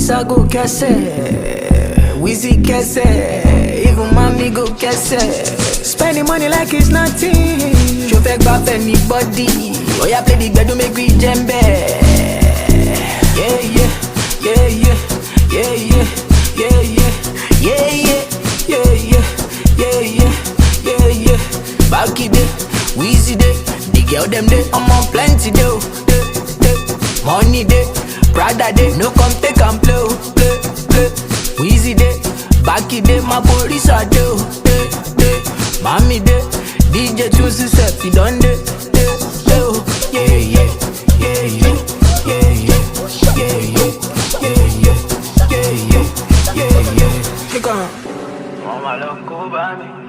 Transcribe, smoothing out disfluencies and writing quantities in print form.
Lisa go kese, Wizzy kese, even mommy go kese. Spending money like it's nothing. Show fake back anybody. Oh yeah, play the gbedu make we jembe. Yeah, yeah, yeah, yeah, yeah, yeah, yeah, yeah, yeah, yeah, yeah, yeah, yeah, yeah, yeah. Back it day, Wizzy day, the girl them day, I'm on plenty day, money day, Prada day, no come take and play, play, play. Wizzy day, back it day, my police are day, mommy day, DJ choose yourself, you done day, yeah, yeah, yeah, yeah, yeah, yeah, yeah, yeah, yeah, yeah, yeah, yeah, yeah. Come on, mama, look over me.